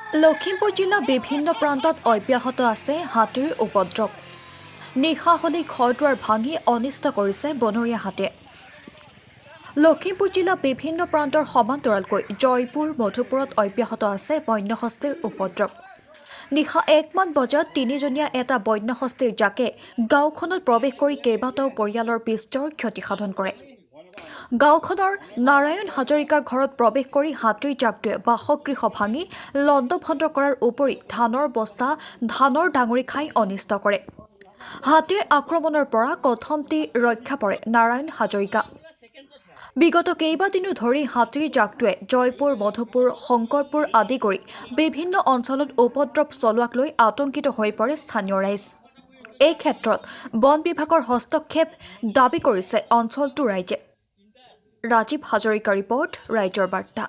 লখিমপুৰ জিলাৰ বিভিন্ন প্ৰান্তত অব্যাহত আছে হাতীৰ উপদ্ৰৱ। নিশা হ'লেই ঘৰ-দুৱাৰ ভাঙি অনিষ্ট কৰিছে বনৰীয়া হাতীয়ে। লখিমপুৰ জিলাৰ বিভিন্ন প্ৰান্তৰ সমান্তৰালকৈ জয়পুৰ, মধুপুৰত অব্যাহত আছে বন্যহস্তীৰ উপদ্ৰৱ। নিশা 1 মান বজাত 3জনীয়া এটা বন্যহস্তীৰ জাকে গাঁওখনত প্ৰৱেশ কৰি কেইবাটাও পৰিয়ালৰ বিস্তৰ ক্ষতিসাধন কৰে। গাঁওখনৰ নাৰায়ণ হাজৰিকাৰ ঘৰত প্ৰৱেশ কৰি হাতীৰ জাকটোৱে বাসগৃহ ভাঙি লণ্ডভণ্ড কৰাৰ উপৰি ধানৰ বস্তা, ধানৰ ডাঙৰি খাই অনিষ্ট কৰে। হাতীৰ আক্ৰমণৰ পৰা কথমটি ৰক্ষা পৰে নাৰায়ণ হাজৰিকা। বিগত কেইবাদিনো ধৰি হাতীৰ জাকটোৱে জয়পুৰ, মধুপুৰ, শংকৰপুৰ আদি কৰি বিভিন্ন অঞ্চলত উপদ্ৰৱ চলোৱাক লৈ আতংকিত হৈ পৰে স্থানীয় ৰাইজ। এই ক্ষেত্ৰত বন বিভাগৰ হস্তক্ষেপ দাবী কৰিছে অঞ্চলটোৰ ৰাইজে। ৰাজীৱ হাজৰিকা ৰিপৰ্ট, ৰাইজৰ বাৰ্তা।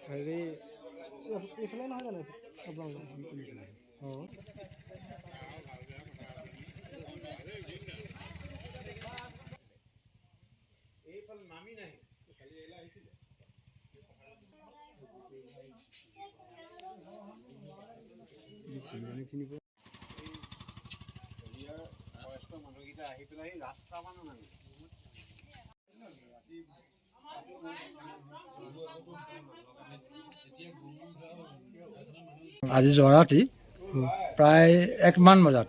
হেৰি এইফালে নহয় জানো আপোনালোকৰ? অঁ মানুহকেইটা আহি পেলাই ৰাস্তা মানুহ নামি আজি যোৱাৰাতি প্ৰায় 1 মান বজাত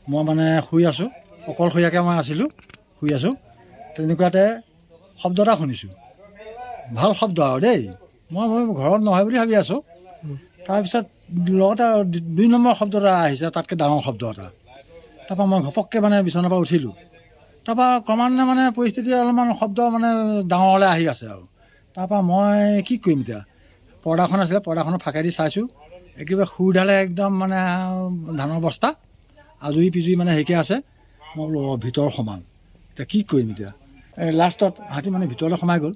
মই মানে শুই আছোঁ, অকলশৰীয়াকৈ মই আছিলোঁ, শুই আছোঁ। তেনেকুৱাতে শব্দ এটা শুনিছোঁ, ভাল শব্দ আৰু দেই। মই ঘৰত নহয় বুলি ভাবি আছোঁ। তাৰপিছত লগতে 2 নম্বৰ শব্দ এটা আহিছে, তাতকৈ ডাঙৰ শব্দ এটা। তাৰপৰা মই ঘপককৈ মানে বিচনাৰ পৰা উঠিলোঁ। তাৰপৰা ক্ৰমান্বয়ে মানে পৰিস্থিতি অলপমান শব্দ মানে ডাঙৰলৈ আহি আছে আৰু। তাৰপৰা মই কি কৰিম এতিয়া, পৰ্দাখন আছিলে, পৰ্দাখনৰ ফাঁকেদি চাইছোঁ, একেবাৰে শুৰডালে একদম মানে ধানৰ বস্তা আজৰি পিজৰি মানে হেৰিকৈ আছে। মই বোলো ভিতৰ সমান, এতিয়া কি কৰিম এতিয়া। লাষ্টত হাতী মানে ভিতৰলৈ সোমাই গ'ল।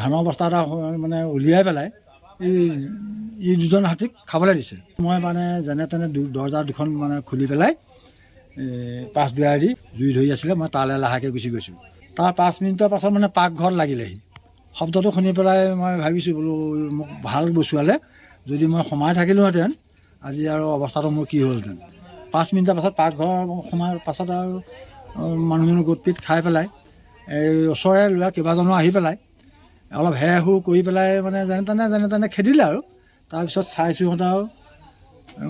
ধানৰ বস্তা এটা মানে উলিয়াই পেলাই এই 2জন হাতীক খাবলৈ দিছে। মই মানে যেনে তেনে দৰ্জা 2খন মানে খুলি পেলাই পাছ দুৱাৰেদি জুই ধৰি আছিলে, মই তালৈ লাহেকৈ গুচি গৈছোঁ। তাৰ 5 মিনিটৰ পাছত মানে পাকঘৰত লাগিলেহি। শব্দটো শুনি পেলাই মই ভাবিছোঁ বোলো মোক ভাল বচোৱালে, যদি মই সোমাই থাকিলোহেঁতেন আজি আৰু অৱস্থাটো মোৰ কি হ'লহেঁতেন। 5 মিনিটৰ পাছত পাকঘৰ সোমাৰ পাছত আৰু মানুহজনৰ গোট পিট খাই পেলাই এই ওচৰৰে ল'ৰা কেইবাজনো আহি পেলাই অলপ হেৰ কৰি পেলাই মানে যেনে তেনে খেদিলে আৰু। তাৰপিছত চাইছোঁ সিহঁত আৰু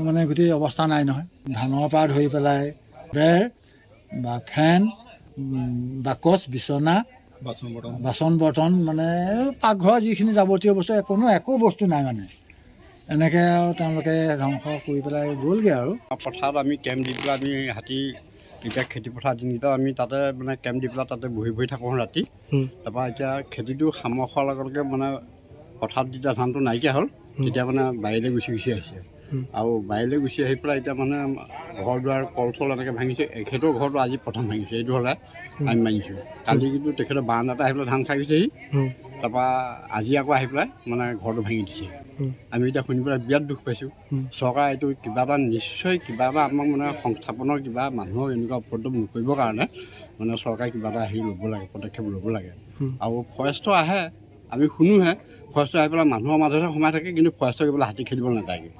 মানে গোটেই অৱস্থা নাই নহয়। ধানৰ পৰা ধৰি পেলাই বেৰ বা ফেন, বাকচ, বিচনা, বাচন বৰ্তন, মানে পাকঘৰৰ যিখিনি যাৱতীয় বস্তু একো বস্তু নাই মানে। এনেকৈ আৰু তেওঁলোকে ধ্বংস কৰি পেলাই গ'লগৈ আৰু। পথাৰত আমি কেম্প দি পেলাই আমি হাতী এতিয়া খেতিপথাৰ দিনকেইটাত আমি তাতে মানে কেম্প দি পেলাই তাতে বহি থাকোঁ ৰাতি। তাৰপৰা এতিয়া খেতিটো সামৰ হোৱাৰ লগে মানে পথাৰত যেতিয়া ধানটো নাইকিয়া হ'ল, তেতিয়া মানে বাৰীলৈ গুচি আহিছে। আৰু বাৰীলৈ গুচি আহি পেলাই এতিয়া মানে ঘৰ দুৱাৰ কল চল এনেকৈ ভাঙিছে। এখেতৰ ঘৰটো আজি প্ৰথম ভাঙিছে, এইটো হ'লে আমি মানিছোঁ। কালি কিন্তু তেখেতৰ বাৰান্দাতে আহি পেলাই ধান খাই গৈছেহি। তাৰপৰা আজি আকৌ আহি পেলাই মানে ঘৰটো ভাঙি দিছে। আমি এতিয়া শুনি পেলাই বিৰাট দুখ পাইছোঁ। চৰকাৰে এইটো কিবা এটা নিশ্চয় কিবা এটা আমাক মানে সংস্থাপনৰ কিবা মানুহক এনেকুৱা উপদ্ৰৱ নকৰিবৰ কাৰণে মানে চৰকাৰে কিবা এটা ল'ব লাগে, পদক্ষেপ ল'ব লাগে। আৰু ফৰেষ্টৰ আহে, আমি শুনোহে ফৰেষ্টৰ আহি পেলাই মানুহৰ মাজতে সোমাই থাকে, কিন্তু ফৰেষ্টৰ গৈ পেলাই হাতী খেদিব নাযায়গৈ।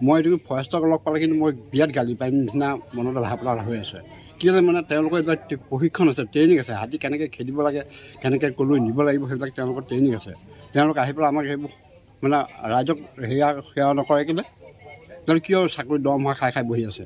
মই এইটো ফৰেষ্টক লগ পালে কিন্তু মই বিৰাট গালি পাৰিম নিচিনা মনতে ভাবলা হৈ আছে। কিয়নো মানে তেওঁলোকৰ এইবিলাক প্ৰশিক্ষণ আছে, ট্ৰেইনিং আছে, হাতী কেনেকৈ খেদিব লাগে, কেনেকৈ ক'লৈ নিব লাগিব, সেইবিলাক তেওঁলোকৰ ট্ৰেইনিং আছে। তেওঁলোকে আহি পেলাই আমাক সেইবোৰ মানে ৰাইজক সেয়া নকৰে কেলৈ তেওঁলোকে কিয় চাকৰি দৰমহা খাই বহি আছে।